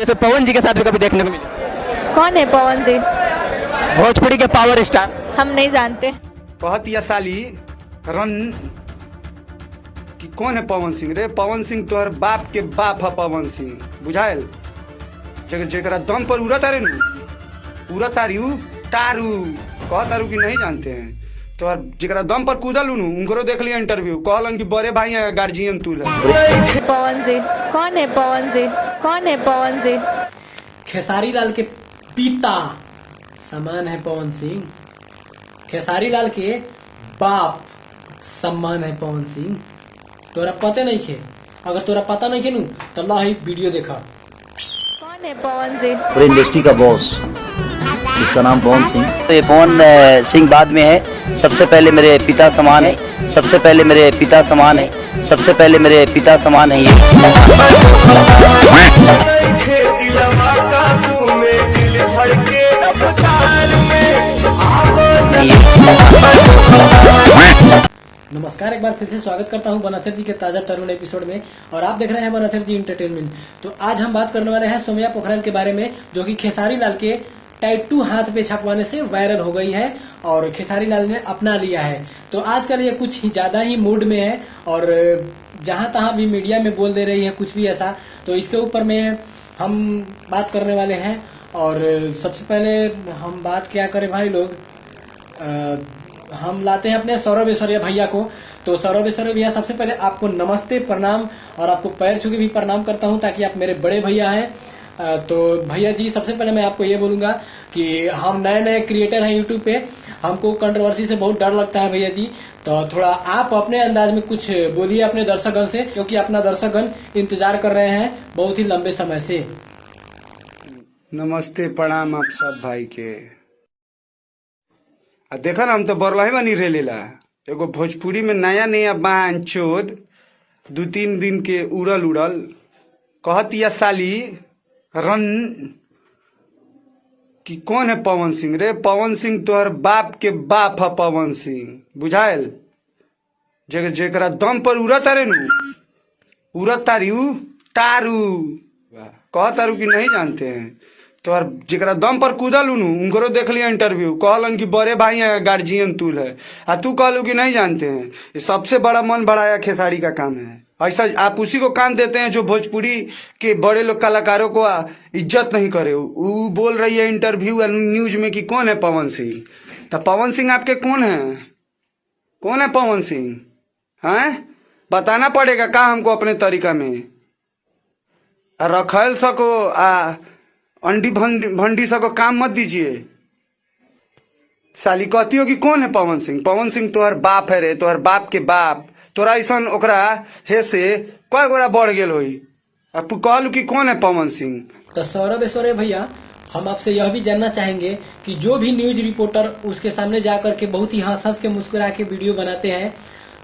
जैसे पवन जी के साथ भी कभी देखने को मिले। कौन है पवन जी? भोजपुरी के पावर स्टार। हम नहीं जानते। कहत या साली रन कि कौन है पवन सिंह रे? पवन सिंह तोहर बाप के बाप है पवन सिंह, बुझायल? जेकरा दम पर उड़त तारे नु उड़त तारू तारू कह तारू कि नहीं जानते हैं? तो जेकरा दम पर कूदल नु उनको देख लिया इंटरव्यू, कहलन कि बड़े भाई है गार्जियन तू है। पवन जी कौन है? पवन जी कौन है? पवन जी खेसारी लाल के पिता समान है पवन सिंह। खेसारी लाल के बाप सम्मान है पवन सिंह। तोरा पता नहीं खे? अगर तोरा पता नहीं खे नु तो ला ही वीडियो देखा। कौन है पवन जी? पूरे इंडस्ट्री का बॉस जिसका नाम पवन सिंह। तो ये पवन सिंह बाद में है। सबसे पहले मेरे पिता समान है। सबसे पहले मेरे पिता समान है। सबसे पहले मेरे पिता समान है ये। नमस्कार, एक बार फिर से स्वागत करता हूं बनाथर जी के ताजा तरुण एपिसोड में और आप देख रहे हैं बनाथर जी इंटरटेनमेंट। तो आज हम बात करने वाले हैं सोम्या पोखरन के बारे में, जो कि खेसारी लाल के टैटू हाथ पे छपवाने से वायरल हो गई है और खेसारी लाल ने अपना लिया है। तो आजकल ये कुछ ज्यादा ही मूड में है और जहां तहां भी मीडिया में बोल दे रही है कुछ भी ऐसा। तो इसके ऊपर में हम बात करने वाले हैं। और सबसे पहले हम बात क्या करें भाई लोग, हम लाते हैं अपने सौरभ ऐश्वर्या भैया को। तो सौरभ ऐश्वर्या भैया, सबसे पहले आपको नमस्ते, प्रणाम और आपको पैर छू के भी प्रणाम करता हूं ताकि आप मेरे बड़े भैया हैं। तो भैया जी, सबसे पहले मैं आपको ये बोलूंगा कि हम नए नए क्रिएटर हैं यूट्यूब पे, हमको कंट्रोवर्सी से बहुत डर लगता है भैया जी। तो थोड़ा आप अपने अंदाज में कुछ बोलिए अपने दर्शकगण से, क्योंकि अपना दर्शकगण इंतजार कर रहे हैं बहुत ही लंबे समय से। नमस्ते प्रणाम आप सब भाई के। देखा ना, हम तो बरलाही बनी रे लेला एगो भोजपुरी में नया नया बान चोद 2-3 दिन के उड़ल उड़ल कहत या साली रन कि कौन है पवन सिंह रे? पवन सिंह तोहर बाप के बाप है पवन सिंह, बुझायल? जेकरा दम पर उड़त तारे नु उड़त तारू तारू कह तारू कि नहीं जानते हैं? तो जेकरा दम पर कूदल नु उनको देख लिया इंटरव्यू, कहलन कि बड़े भाई है गार्जियन तू है, आ तू कहलू कि नहीं जानते हैं? ये सबसे बड़ा मन बढ़ाया खेसारी का काम है। ऐसा आप उसी को काम देते हैं जो भोजपुरी के बड़े लोग कलाकारों को इज्जत नहीं करे। वो बोल रही है इंटरव्यू न्यूज में कि कौन है पवन सिंह। तो पवन सिंह आपके कौन है? कौन है पवन सिंह हैं? बताना पड़ेगा का हमको अपने तरीका में। रखल सको अंडी भंडी सको काम मत दीजिए। साली कहती हो कि कौन है पवन सिंह? पवन सिंह तोहर बाप है रे, तोहर बाप के बाप। तोरा ऐसा ओकरा हे से कई गोरा बढ़ गेल होई। अब तू कहलू कि कौन है पवन सिंह? तो सौरभ ऐश्वर्या भैया, हम आपसे यह भी जानना चाहेंगे कि जो भी न्यूज रिपोर्टर उसके सामने जाकर के बहुत ही हंस हंस के मुस्कुरा के वीडियो बनाते हैं,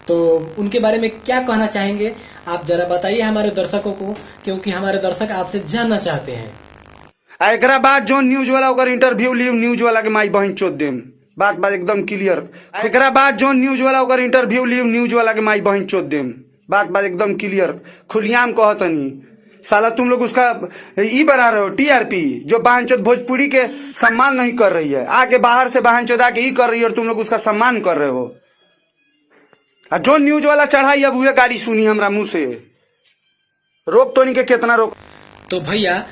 तो उनके बारे में क्या कहना चाहेंगे? आप जरा बताइए हमारे दर्शकों को, क्योंकि हमारे दर्शक आपसे जानना चाहते हैं। एकरा बाद जो न्यूज वाला ओकर इंटरव्यू ली, न्यूज वाला के माई बहन चोद देम। बात एकदम क्लियर। एकरा बाद जो न्यूज वाला ओकर इंटरव्यू ली, न्यूज वाला के माई बहन चोद देम। बात एकदम क्लियर, खुलियाम कहतनी। साला तुम लोग उसका ई बना रहे हो टीआरपी, जो बहनचोद भोजपुरी के सम्मान नहीं कर रही है। आके बाहर से बहनचोद आके ई कर रही है और तुम लोग उसका सम्मान कर रहे हो। जो न्यूज वाला चढ़ाई अब वह गाड़ी सुनी हमरा मुंह से। रोक तो नहीं के कितना रोक। तो भैया,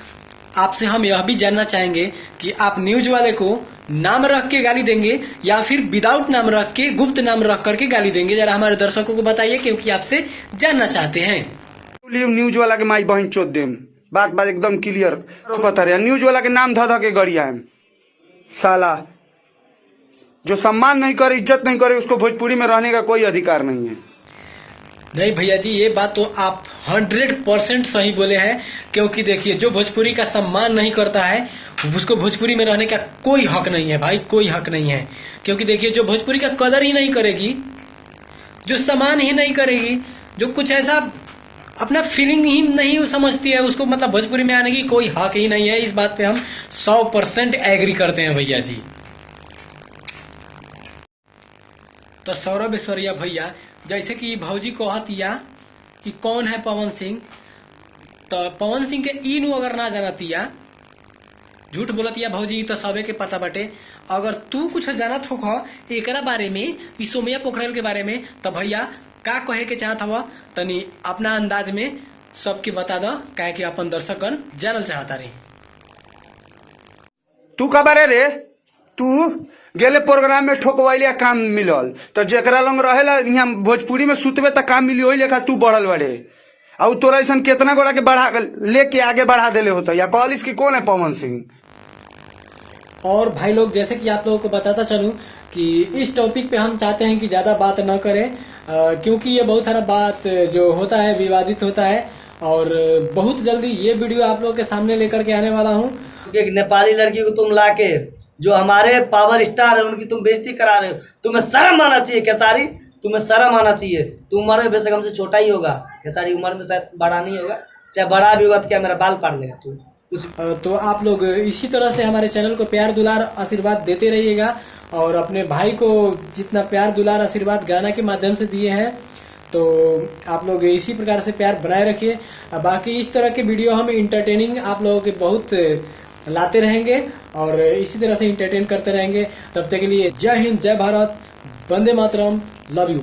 आपसे हम यह भी जानना चाहेंगे कि आप न्यूज वाले को नाम रख के गाली देंगे या फिर विदाउट नाम रख के, गुप्त नाम रख करके गाली देंगे? जरा हमारे दर्शकों को बताइए, क्योंकि आपसे जानना चाहते हैं। न्यूज वाला के माई बहन चोद देम। बात एकदम क्लियर बता रहे। न्यूज वाला के नाम ध के गड़िया है। साला जो सम्मान नहीं करे, इज्जत नहीं करे, उसको भोजपुरी में रहने का कोई अधिकार नहीं है। नहीं भैया जी, ये बात तो आप 100% सही बोले हैं, क्योंकि देखिए, जो भोजपुरी का सम्मान नहीं करता है उसको भोजपुरी में रहने का कोई हक नहीं है भाई, कोई हक नहीं है। क्योंकि देखिए, जो भोजपुरी का कदर ही नहीं करेगी, जो सम्मान ही नहीं करेगी, जो कुछ ऐसा अपना फीलिंग ही नहीं समझती है, उसको मतलब भोजपुरी में आने की कोई हक ही नहीं है। इस बात पे हम 100% एग्री करते हैं भैया जी। तो सौरभ ऐश्वर्या भैया, जैसे कि भौजी कहतिया कि कौन है पवन सिंह, तो पवन सिंह के ई नु अगर ना जानतिया, झूठ बोलतिया भौजी तो सबे के पता बटे। अगर तू कुछ जानत हो एकरा बारे में, ई सोमैया पोखरल के बारे में, तो भैया का कहे के चाहत हवा तनी अपना अंदाज में सबके बता दो, काहे कि अपन दर्शकगण जानल चाहता रही। तू का बारे रे? तू गेले प्रोग्राम में ठोकवाइले काम मिलल, तो जेकरा लंग रहेला यहाँ भोजपुरी में सुतबे त काम मिली, ओही लेखा तू बढ़ल बड़े। और तोरा ऐसा कितना गोड़ा के बढ़ा लेके आगे बढ़ा देले होता, या कॉलेज की कौन है पवन सिंह? और भाई लोग, जैसे कि आप लोगों को बताता चलूं कि इस टॉपिक पे हम चाहते हैं कि ज्यादा बात न करें, क्योंकि ये बहुत सारा बात जो होता है विवादित होता है, और बहुत जल्दी ये वीडियो आप लोगों के सामने लेकर के आने वाला हूं। एक नेपाली लड़की को तुम लाके जो हमारे पावर स्टार है उनकी तुम बेइज्जती करा रहे हो, तुम्हें शर्म आना चाहिए खेसारी, तुम्हें शर्म आना चाहिए। तुम उम्र में बेशक हमसे छोटा ही होगा, खेसारी उम्र में शायद बड़ा नहीं होगा, चाहे बड़ा भी होगा तो क्या मेरा बाल काट देगा तू कुछ। तो आप लोग इसी तरह से हमारे चैनल को प्यार दुलार आशीर्वाद देते रहिएगा, और अपने भाई को जितना प्यार दुलार आशीर्वाद गाना के माध्यम से दिए हैं, तो आप लोग इसी प्रकार से प्यार बनाए रखिए। बाकी इस तरह के वीडियो हम इंटरटेनिंग आप लोगों के बहुत लाते रहेंगे और इसी तरह से इंटरटेन करते रहेंगे। तब तक के लिए जय हिंद, जय भारत, वंदे मातरम, लव यू।